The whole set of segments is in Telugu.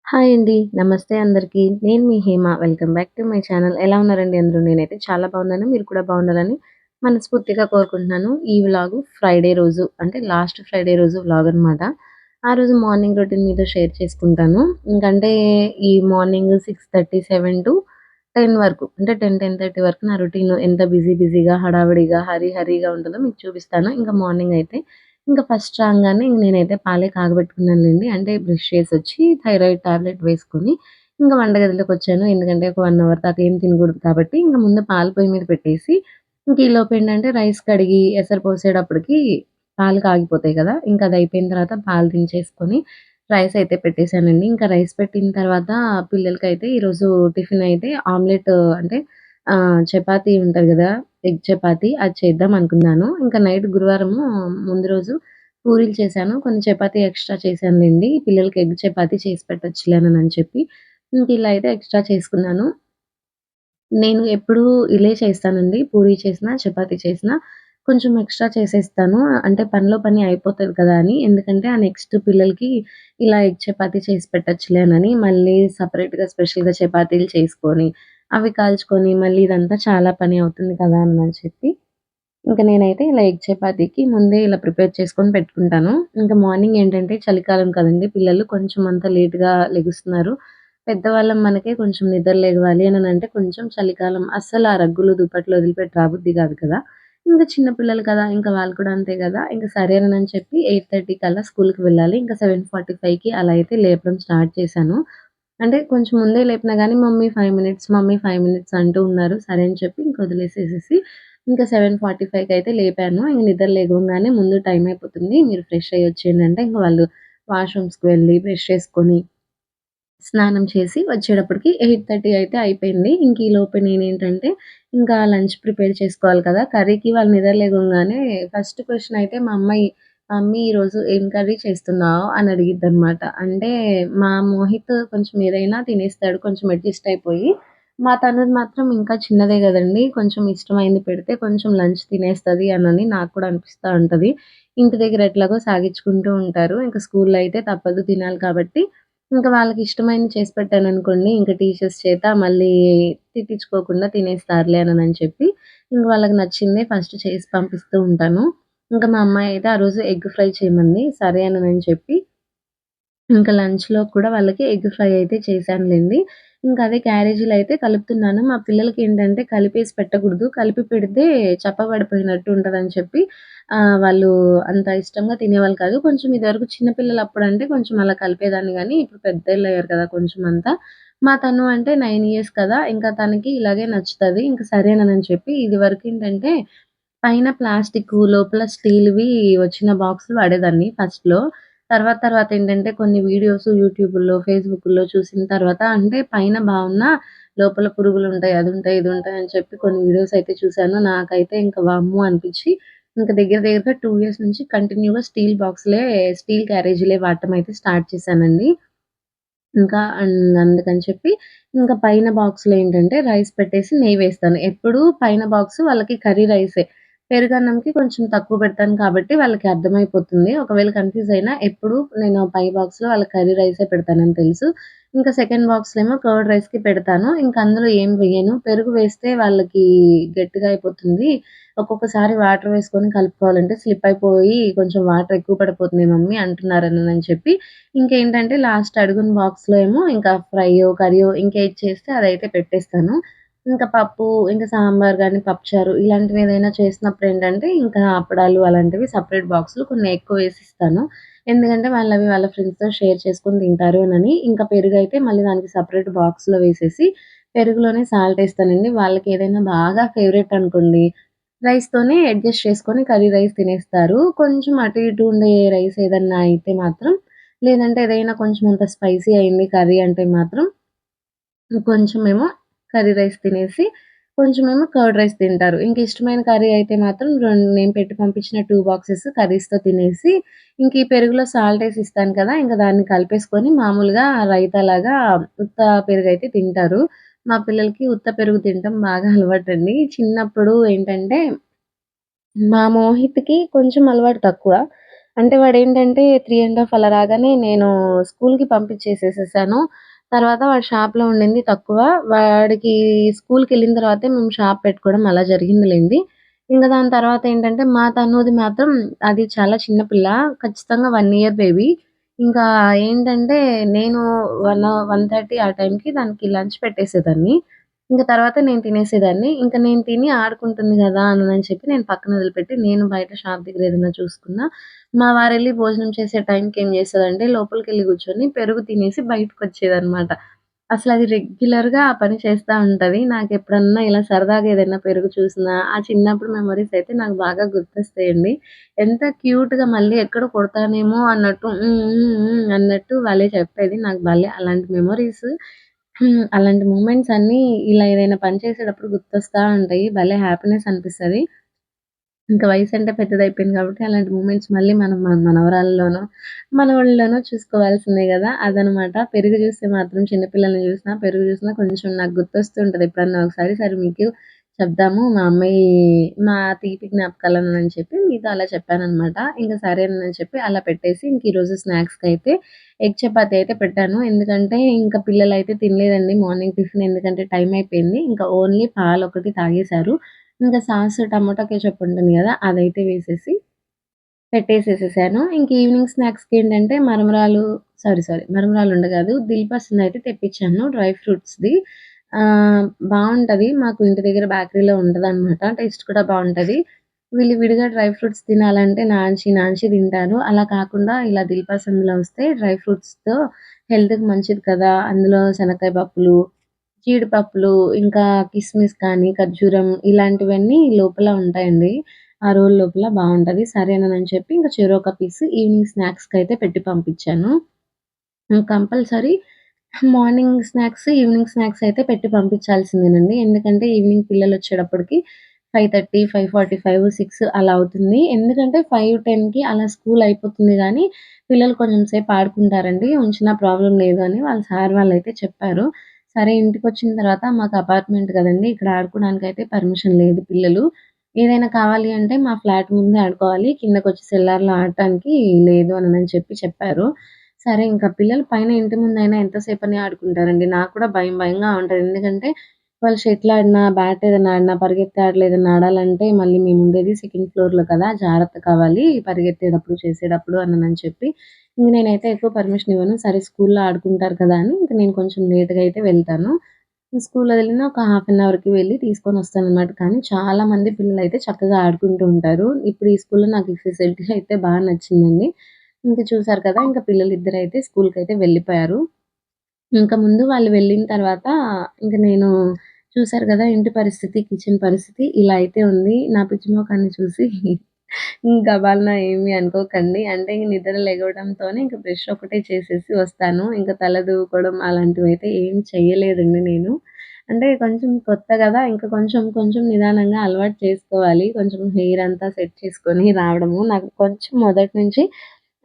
హాయ్ అండి. నమస్తే అందరికీ. నేను మీ Hema. Welcome back to my channel. ఎలా ఉన్నారండి అందరూ? నేనైతే చాలా బాగున్నాను. మీరు కూడా బాగుండాలని మనస్ఫూర్తిగా కోరుకుంటున్నాను. ఈ వ్లాగు ఫ్రైడే రోజు అంటే లాస్ట్ ఫ్రైడే రోజు వ్లాగ్ అనమాట. ఆ రోజు మార్నింగ్ రొటీన్ మీతో షేర్ చేసుకుంటాను. ఇంకంటే ఈ మార్నింగ్ 6:30, 7 టు 10 వరకు అంటే 10, 10:30 వరకు నా రొటీన్ ఎంత బిజీగా, హడావిడిగా, హరీగా ఉంటుందో మీకు చూపిస్తాను. ఇంకా మార్నింగ్ అయితే ఫస్ట్ రాంగానే నేనైతే పాలే కాగబెట్టుకున్నానులెండి. అంటే బ్రష్ చేసొచ్చి థైరాయిడ్ టాబ్లెట్ వేసుకొని వంటగదిలోకొచ్చాను. ఎందుకంటే ఒక 1 అవర్ దాకా ఏం తినకూడదు కాబట్టి ముందు పాలు పొయ్యి మీద పెట్టేసి ఈలోపేంటంటే రైస్ కడిగి ఎసరు పోసేటప్పటికి పాలు కాగిపోతాయి కదా! అది అయిపోయిన తర్వాత పాలు దించేసుకొని రైస్ అయితే పెట్టేసానండి. రైస్ పెట్టిన తర్వాత పిల్లలకైతే ఈరోజు టిఫిన్ అయితే ఆమ్లెట్ అంటే చపాతీ ఉంటది గదా! ఎగ్ చపాతీ అది చేద్దాం అనుకున్నాను. నైట్ గురువారము ముందు రోజు పూరీలు చేశాను. కొన్ని చపాతీ ఎక్స్‌ట్రా చేశానులెండి. పిల్లలకి ఎగ్ చపాతీ చేసి పెట్టొచ్చులేనని చెప్పి. ఇలా అయితే ఎక్స్‌ట్రా చేసుకున్నాను. నేను ఎప్పుడూ ఇలే చేస్తానండి. పూరి చేసినా, చపాతీ చేసినా కొంచెం ఎక్స్‌ట్రా చేసేస్తాను. అంటే పనిలో పని అయిపోతది కదా అని. ఎందుకంటే ఆ నెక్స్ట్ పిల్లలకి ఇలా ఎగ్ చపాతీ చేసి పెట్టొచ్చులేనని మళ్ళీ సెపరేట్‌గా స్పెషల్‌గా చపాతీలు చేసుకొని, అవి కాల్చుకొని మళ్ళీ ఇదంతా చాలా పని అవుతుంది కదా అని చెప్పి నేనైతే ఇలా ఎగ్ చపాతీకి ముందే ఇలా ప్రిపేర్ చేసుకొని పెట్టుకుంటాను. మార్నింగ్ ఏంటంటే చలికాలం కదండీ! పిల్లలు కొంచెం అంతా లేట్‌గా లెగుస్తున్నారు. పెద్దవాళ్ళం మనకే కొంచెం నిద్ర లెగవాలి అనంటే కొంచెం చలికాలం అస్సలు ఆ రగ్గులు, దుప్పట్లు వదిలిపెట్టి రాబుద్ది కాదు కదా! చిన్న పిల్లలు కదా! వాళ్ళు కూడా అంతే కదా! సరేనని చెప్పి 8:30 కల్లా స్కూల్‌కి వెళ్ళాలి. 7:45కి అలా అయితే లేపడం స్టార్ట్ చేశాను. అంటే కొంచెం ముందే లేపినా గానీ మమ్మీ 5 మినిట్స్, మమ్మీ 5 మినిట్స్ అంటూ ఉన్నారు. సరే అని చెప్పి వదిలేసేసేసి 7:45కి అయితే లేపాను. నిద్ర లెగవంగానే ముందు టైం అయిపోతుంది. మీరు ఫ్రెష్ అయ్యి వచ్చేయండి అంటే వాళ్ళు వాష్‌రూమ్స్‌కి వెళ్ళి బ్రష్ చేసుకొని స్నానం చేసి వచ్చేటప్పటికి 8:30 అయితే అయిపోయింది. ఈలోపు నేనేంటంటే లంచ్ ప్రిపేర్ చేసుకోవాలి కదా! కర్రీకి వాళ్ళు నిద్ర లెగవంగానే ఫస్ట్ క్వెషన్ అయితే మా అమ్మాయి, "మమ్మీ ఈరోజు ఏం కర్రీ చేస్తున్నావు?" అని అడిగిద్దనమాట. అంటే మా మోహిత్ కొంచెం ఏదైనా తినేస్తాడు. కొంచెం అడ్జస్ట్ అయిపోయి. మా తనుది మాత్రం ఇంకా చిన్నదే గదండీ! కొంచెం ఇష్టమైంది పెడితే కొంచెం లంచ్ తినేస్తది అనని నాకు కూడా అనిపిస్తా ఉంటది. ఇంటి దగ్గర ఎట్లాగో సాగించుకుంటూ ఉంటారు. స్కూల్‌లో అయితే తప్పదు తినాలి కాబట్టి వాళ్ళకిష్టమైనది చేసి పెట్టాననుకోండి, టీచర్స్ చేత మళ్ళీ తిట్టించుకోకుండా తినేస్తారులే అనని చెప్పి, వాళ్ళకి నచ్చిందే ఫస్ట్ చేసి పంపిస్తూ ఉంటాను. మా అమ్మాయయితే ఆ రోజు ఎగ్ ఫ్రై చేయమంది. సరే అనని చెప్పి లంచ్‌లో కూడా వాళ్ళకి ఎగ్ ఫ్రై అయితే చేశానులెండి. అదే క్యారేజీలో అయితే కలుపుతున్నాను. మా పిల్లలకేంటంటే కలిపేసి పెట్టకూడదు. కలిపి పెడితే చప్పబడిపోయినట్టు ఉంటదని చెప్పి వాళ్ళు అంత ఇష్టంగా తినేవాళ్ళు కాదు. కొంచెం ఇదివరకు చిన్న పిల్లలప్పుడంటే కొంచెం అలా కలిపేదాన్ని గానీ, ఇప్పుడు పెద్దోళ్ళయ్యారు కదా! కొంచెం అంతా. మా తను అంటే 9 ఇయర్స్ కదా! తనకి ఇలాగే నచ్చుతది. సరేనని చెప్పి ఇదివరకేంటంటే పైన ప్లాస్టిక్కు, లోపల స్టీల్‌వి వచ్చిన బాక్సులు వాడేదాన్ని ఫస్ట్‌లో. తర్వాత ఏంటంటే కొన్ని వీడియోస్ యూట్యూబుల్లో, ఫేస్‌బుక్కుల్లో చూసిన తర్వాత అంటే పైన బాగున్నా లోపల పురుగులుంటాయి, అదుంటాయి, ఇదుంటాయి అని చెప్పి కొన్ని వీడియోస్ అయితే చూసాను. నాకైతే వామ్మో! అనిపిచ్చి దగ్గరగా 2 ఇయర్స్ నుంచి కంటిన్యూ‌గా స్టీల్ క్యారేజీలే వాడటం అయితే స్టార్ట్ చేశానండి. అందుకని చెప్పి పైన బాక్స్‌లో ఏంటంటే రైస్ పెట్టేసి నెయ్యి వేస్తాను. ఎప్పుడూ పైన బాక్సు వాళ్ళకి కర్రీ రైసే. పెరుగన్నంకి కొంచెం తక్కువ పెడతాను కాబట్టి వాళ్ళకి అర్థమైపోతుంది. ఒకవేళ కన్‌ఫ్యూజ్ అయినా ఎప్పుడు నేను పై బాక్స్‌లో వాళ్ళకి కర్రీ రైసే పెడతానని తెలుసు. సెకండ్ బాక్స్‌లో ఏమో కర్డ్ రైస్‌కి పెడతాను. అందులో ఏం వెయ్యను. పెరుగు వేస్తే వాళ్ళకి గట్టిగా అయిపోతుంది. ఒక్కొక్కసారి వాటర్ వేసుకొని కలుపుకోవాలంటే స్లిప్ అయిపోయి కొంచెం వాటర్ ఎక్కువ పడిపోతున్నాయి మమ్మీ అంటున్నారనని చెప్పి ఇంకేంటంటే లాస్ట్ అడుగున బాక్స్‌లో ఏమో ఫ్రైయో, కర్రీయో ఇంకేది చేస్తే అదైతే పెట్టేస్తాను. పప్పు, సాంబార్ గాని, పప్పుచారు ఇలాంటివేదైనా చేసినప్పుడేంటంటే అప్పడాలు అలాంటివి సెపరేట్ బాక్స్‌లో కొన్ని ఎక్కువ వేసిస్తాను. ఎందుకంటే వాళ్ళవి వాళ్ళ ఫ్రెండ్స్‌తో షేర్ చేసుకొని తింటారు అనని. పెరుగైతే మళ్ళీ దానికి సెపరేట్ బాక్స్‌లో వేసేసి పెరుగులోనే సాల్ట్ ఏస్తానండి. వాళ్ళకేదైనా బాగా ఫేవరెట్ అనుకోండి రైస్‌తోనే అడ్జస్ట్ చేసుకొని కర్రీ రైస్ తినేస్తారు. కొంచెం అటు ఇటు ఉండే రైస్ ఏదన్నా అయితే మాత్రం లేదంటే ఏదైనా కొంచెం అంత స్పైసీ అయింది కర్రీ అంటే మాత్రం కొంచెమేమో కర్రీ రైస్ తినేసి, కొంచెమేమో కర్డ్ రైస్ తింటారు. ఇష్టమైన కర్రీ అయితే మాత్రం నేను పెట్టి పంపించిన 2 బాక్సెస్ కర్రీస్‌తో తినేసి, ఈ పెరుగులో సాల్టేసి ఇస్తాను కదా! దాన్ని కలిపేసుకొని మామూలుగా రైతాలాగా ఉత్త పెరుగైతే తింటారు. మా పిల్లలకి ఉత్త పెరుగు తినటం బాగా అలవాటండి. చిన్నప్పుడు ఏంటంటే మా మోహిత్‌కి కొంచెం అలవాటు తక్కువ. అంటే వాడేంటంటే 3 అలా రాగానే నేను స్కూల్‌కి పంపించేసేసేసాను. తర్వాత వాడు షాప్‌లో ఉండింది తక్కువ. వాడికి స్కూల్‌కెళ్ళిన తర్వాతే మేము షాప్ పెట్టుకోవడం అలా జరిగిందిలెండి. ఇంక దాని తర్వాతేంటంటే మా తనూది మాత్రం అది చాలా చిన్న పిల్ల. ఖచ్చితంగా 1 ఇయర్ బేబీ. ఇంకా ఏంటంటే నేను 1:30 ఆ టైంకి దానికి లంచ్ పెట్టేసేదాన్ని. ఇంక తర్వాత నేను తినేసేదాన్ని. ఇంక నేను తిని ఆడుకుంటుంది గదా! అనని చెప్పి నేను పక్కన వదిలిపెట్టి నేను బయట షాప్ దగ్గర ఏదైనా చూసుకున్నా మా వారెళ్లి భోజనం చేసే టైంకి ఏం చేస్తదంటే లోపలికెళ్ళి కూర్చొని పెరుగు తినేసి బయటకొచ్చేదనమాట. అసలది రెగ్యులర్‌గా ఆ పని చేస్తా ఉంటది. నాకెప్పుడన్నా ఇలా సరదాగా ఏదైనా పెరుగు చూసినా, ఆ చిన్నప్పుడు మెమోరీస్ అయితే నాకు బాగా గుర్తొస్తాయండి. ఎంత క్యూట్‌గా మళ్ళీ ఎక్కడ కొడతానేమో అన్నట్టు హ్మ్. హ్మ్. హ్మ్. అన్నట్టు భలే చెప్పేది. నాకు భలే అలాంటి మెమోరీస్ అలాంటి మూమెంట్స్ అన్నీ ఇలా ఏదైనా పని చేసేటప్పుడు గుర్తొస్తా ఉంటాయి. భలే హ్యాపీనెస్ అనిపిస్తది. ఇంకా వయసంటే పెద్దదయిపోయింది కాబట్టి అలాంటి మూమెంట్స్ మళ్ళీ మనం మన మనవరాల్లోనో, మనవళ్ళలోనో చూసుకోవాల్సిందే గదా! అదనమాట. పెరుగు జూస్తే మాత్రం చిన్న పిల్లల్ని జూసినా, పెరుగు జూసినా కొంచెం నాకు గుర్తొస్తూ ఉంటది ఎప్పుడన్నా ఒకసారి. సరే మీకు చెప్దాము మా అమ్మాయి మా తీపి జ్ఞాపకాలనని చెప్పి మీతో అలా చెప్పాననమాట. ఇంక సరేనని చెప్పి అలా పెట్టేసి ఇంక ఈరోజు స్నాక్స్‌కైతే ఎగ్ చపాతీ అయితే పెట్టాను. ఎందుకంటే ఇంక పిల్లలైతే తినలేదండి మార్నింగ్ టిఫిన్ ఎందుకంటే టైం అయిపోయింది. ఇంకా ఓన్లీ పాలొకటి తాగేశారు. ఇంకా సాస్ టమాటా కెచప్ ఉంటుంది గదా! అదైతే వేసేసి పెట్టేసేసేసాను. ఇంక ఈవినింగ్ స్నాక్స్‌కేంటంటే మరమరాలు మరమరాలుండ గాదు. దిల్ పసందయితే తెప్పిచ్చాను డ్రై ఫ్రూట్స్‌ది. ఆహ్, బావుంటది. మాకు ఇంటి దగ్గర బేకరీలో ఉంటదనమాట. టేస్ట్ కూడా బావుంటది. వీళ్ళు విడిగా డ్రై ఫ్రూట్స్ తినాలంటే నాంచి తింటారు. అలా కాకుండా ఇలా దిల్ పసంద్‌లో వస్తే డ్రై ఫ్రూట్స్‌తో హెల్త్‌కి మంచిది కదా! అందులో శనక్కాయ పప్పులు జీడిపప్పులు, ఇంకా కిస్మిస్ కానీ, ఖర్జూరం ఇలాంటివన్నీ లోపల ఉంటాయండి. ఆ రోల్ లోపల బావుంటది. సరేనని చెప్పి ఇంక చెరొక పీస్ ఈవినింగ్ స్నాక్స్‌కయితే పెట్టి పంపించాను. Compulsory morning snacks, evening snacks అయితే పెట్టి పంపించాల్సిందేనండి. ఎందుకంటే ఈవినింగ్ పిల్లలొచ్చేటప్పటికి 5:30, 5:45, 6 అలా అవుతుంది. ఎందుకంటే 5:10కి అలా స్కూల్ అయిపోతుంది గానీ, పిల్లలు కొంచెం సేపు ఆడుకుంటారండి. ఉంచినా ప్రాబ్లమ్ లేదు అని వాళ్ళ సార్ వాళ్ళైతే చెప్పారు. సరే ఇంటికొచ్చిన తర్వాత మాకు అపార్ట్‌మెంట్ కదండీ! ఇక్కడ ఆడుకోవడానికైతే పర్మిషన్ లేదు పిల్లలు. ఏదైనా కావాలి అంటే మా ఫ్లాట్ ముందే ఆడుకోవాలి. కిందకొచ్చి సెల్లార్‌లో ఆడటానికి లేదు అనని చెప్పారు. సరే ఇంకా పిల్లలు పైన ఇంటి ముందైనా ఎంతసేపని ఆడుకుంటారండి. నాకు కూడా భయంగా ఉంటది. ఎందుకంటే వాళ్ళు షటిల్ ఆడినా, బ్యాట్ ఏదైనా ఆడినా, పరిగెత్తే ఆటలు ఏదైనా ఆడాలంటే మళ్ళీ మేముండేది సెకండ్ ఫ్లోర్‌లో కదా! జాగ్రత్త కావాలి పరిగెత్తేటప్పుడు, చేసేటప్పుడు అనని చెప్పి ఇంక నేనైతే ఎక్కువ పర్మిషన్ ఇవ్వను. సరే స్కూల్‌లో ఆడుకుంటారు కదా! అని ఇంక నేను కొంచెం లేట్‌గా అయితే వెళ్తాను. స్కూల్ వదిలిన ఒక హాఫ్ అన్ అవర్‌కి వెళ్లి తీసుకొనొస్తాననమాట. కానీ చాలా మంది పిల్లలైతే చక్కగా ఆడుకుంటూ ఉంటారు. ఇప్పుడు ఈ స్కూల్‌లో నాకు ఈ ఫెసిలిటీ అయితే బా నచ్చిందండి. ఇంక చూసారు కదా! ఇంక పిల్లలిద్దరైతే స్కూల్‌కైతే వెళ్ళిపోయారు. ఇంక ముందు వాళ్ళు వెళ్ళిన తర్వాత ఇంక నేను చూసారు గదా! ఇంటి పరిస్థితి, కిచెన్ పరిస్థితి ఇలా అయితే ఉంది. నా పిచ్చి మొఖాన్ని చూసి గబాలన ఏమి అనుకోకండి. అంటే ఇంక నిద్ర లెగవడంతోనే ఇంక బ్రష్ ఒకటే చేసేసి వస్తాను. ఇంక తల దూకోవడం అలాంటివైతే ఏం చెయ్యలేదండి నేను. అంటే కొంచెం కొత్త గదా! ఇంక కొంచెం నిదానంగా అలవాటు చేసుకోవాలి. కొంచెం హెయిర్ అంతా సెట్ చేసుకొని రావడము. నాకు కొంచెం మొదటి నుంచి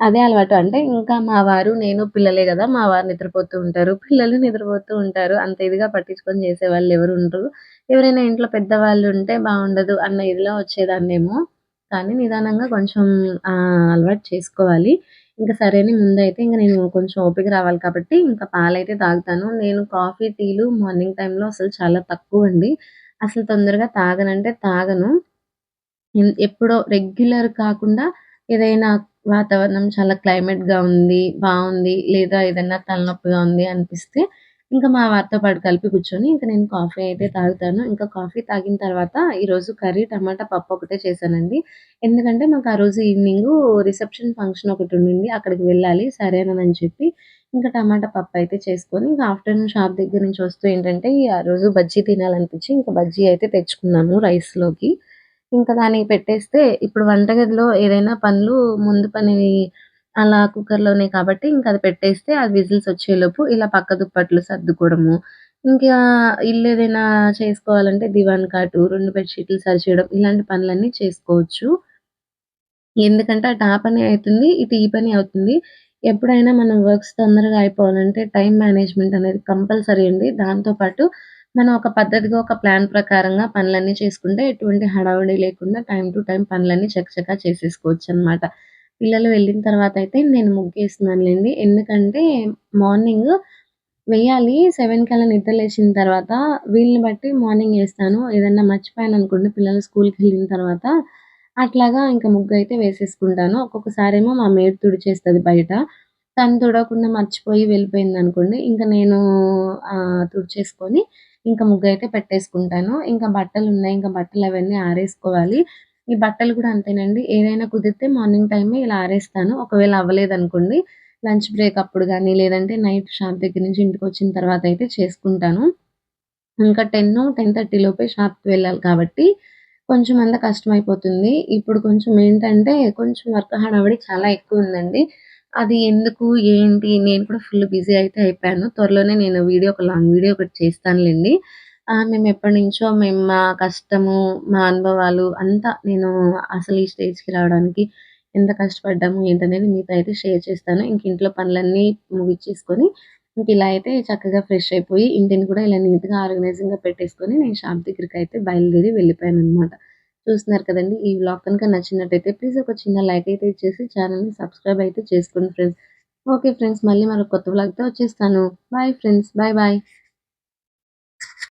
అదే అలవాటు. అంటే ఇంకా మా వారు, నేను పిల్లలే గదా! మా వారు నిద్రపోతూ ఉంటారు. పిల్లలు నిద్రపోతూ ఉంటారు. అంత ఇదిగా పట్టించుకొని చేసేవాళ్ళు ఎవరు ఉండరు. ఎవరైనా ఇంట్లో పెద్దవాళ్ళుంటే బావుండదు అన్న ఇదిలో వచ్చేదాన్నేమో. కానీ నిదానంగా కొంచెం అలవాటు చేసుకోవాలి. ఇంక సరే అని ముందైతే ఇంక నేను కొంచెం ఓపిక రావాలి కాబట్టి ఇంకా పాలైతే తాగుతాను. నేను కాఫీ, టీలు మార్నింగ్ టైమ్‌లో అసలు చాలా తక్కువండి. అసలు తొందరగా తాగనంటే తాగను. ఎప్పుడో రెగ్యులర్ కాకుండా ఏదైనా వాతావరణం చాలా క్లైమేట్‌గా ఉంది, బావుంది, లేదా ఏదన్నా తలనొప్పిగా ఉంది అనిపిస్తే, ఇంకా మా వారితో పాటు కలిపి కూర్చొని ఇంక నేను కాఫీ అయితే తాగుతాను. ఇంకా కాఫీ తాగిన తర్వాత ఈరోజు కర్రీ టమాటా పప్పు ఒకటే చేశానండి. ఎందుకంటే మాకు ఆ రోజు ఈవినింగు రిసెప్షన్ ఫంక్షన్ ఒకటుండింది. అక్కడికి వెళ్ళాలి. సరేనని చెప్పి ఇంకా టమాటా పప్పు అయితే చేసుకొని, ఇంక ఆఫ్టర్‌నూన్ షాప్ దగ్గర నుంచి వస్తూ ఏంటంటే, ఆ రోజు బజ్జీ తినాలనిపించి ఇంక బజ్జీ అయితే తెచ్చుకున్నాను రైస్‌లోకి. ఇంకా దానికి పెట్టేస్తే ఇప్పుడు వంటగదిలో ఏదైనా పనులు ముందు పనివి అలా కుక్కర్‌లోనే కాబట్టి ఇంక అది పెట్టేస్తే అది విజిల్స్ వచ్చేలోపు ఇలా పక్క దుప్పట్లు సర్దుకోవడము. ఇంకా ఇల్లేదైనా చేసుకోవాలంటే దివాన్ కాటు, 2 బెడ్ షీట్లు సరిచేయడం ఇలాంటి పనులన్నీ చేసుకోవచ్చు. ఎందుకంటే అటు ఆ పని అయితుంది. ఇటు ఈ పని అవుతుంది. ఎప్పుడైనా మనం వర్క్స్ తొందరగా అయిపోవాలంటే టైమ్ మేనేజ్‌మెంట్ అనేది కంపల్సరీ అండి. దాంతో పాటు మనం ఒక పద్ధతిగా ఒక ప్లాన్ ప్రకారంగా పనులన్నీ చేసుకుంటే ఎటువంటి హడావిడి లేకుండా టైమ్ టు టైమ్ పనులన్నీ చకచకా చేసేసుకోవచ్చనమాట. పిల్లలు వెళ్ళిన తర్వాత అయితే నేను ముగ్గేస్తున్నానులెండి. ఎందుకంటే మార్నింగ్ వెయ్యాలి. 7 కల్లా నిద్ర లేచిన తర్వాత వీలుని బట్టి మార్నింగ్ ఏస్తాను. ఏదన్నా మర్చిపోయాననుకోండి పిల్లలు స్కూల్‌కెళ్ళిన తర్వాత అట్లాగా ఇంక ముగ్గయితే వేసేసుకుంటాను. ఒక్కొక్కసారేమో మా మెయిడ్ తుడిచేస్తది బయట. తను తుడవకుండా మర్చిపోయి వెళ్ళిపోయిందనుకోండి, ఇంక నేను తుడిచేసుకొని ఇంక ముగ్గయితే పెట్టేసుకుంటాను. ఇంకా బట్టలున్నాయి. ఇంక బట్టలవన్నీ ఆరేసుకోవాలి. ఈ బట్టలు కూడా అంతేనండి. ఏదైనా కుదిరితే మార్నింగ్ టైమే ఇలా ఆరేస్తాను. ఒకవేళ అవ్వలేదనుకోండి లంచ్ బ్రేక్ అప్పుడు గానీ, లేదంటే నైట్ షాప్ దగ్గర నుంచి ఇంటికొచ్చిన తర్వాతయితే చేసుకుంటాను. ఇంకా 10:30 లోపే షాప్‌కి వెళ్ళాలి కాబట్టి, కొంచెం అంత కష్టమైపోతుంది. ఇప్పుడు కొంచెం ఏంటంటే, కొంచెం వర్క్ హడావిడి చాలా ఎక్కువుందండి. అది ఎందుకు, ఏంటి, నేను కూడా ఫుల్ బిజీ అయితే అయిపోయాను. త్వరలోనే నేను ఒక లాంగ్ వీడియో ఒకటి చేస్తానులెండి. మేము మా కష్టము, మా అనుభవాలు అంతా నేను అసలు ఈ స్టేజ్‌కి రావడానికి ఎంత కష్టపడ్డాము ఏంటనేది మీతో అయితే షేర్ చేస్తాను. ఇంక ఇంట్లో పనులన్నీ ముగిచ్చేసుకొని ఇంకిలా అయితే చక్కగా ఫ్రెష్ అయిపోయి, ఇంటిని కూడా ఇలా నీట్‌గా ఆర్గనైజింగ్‌గా పెట్టేసుకొని, నేను షాప్ దగ్గరికైతే బయలుదేరి వెళ్ళిపోయాననమాట. చూస్తున్నారు కదండీ! ఈ వ్లాగ్ కనుక నచ్చినట్టయితే ప్లీజ్ ఒక చిన్న లైక్ అయితే ఇచ్చేసి ఛానెల్‌ని సబ్స్క్రైబ్ అయితే చేసుకోండి ఫ్రెండ్స్. Okay friends. మళ్ళీ మరో కొత్త వ్లాగ్‌తో వచ్చేస్తాను. Bye friends. Bye bye.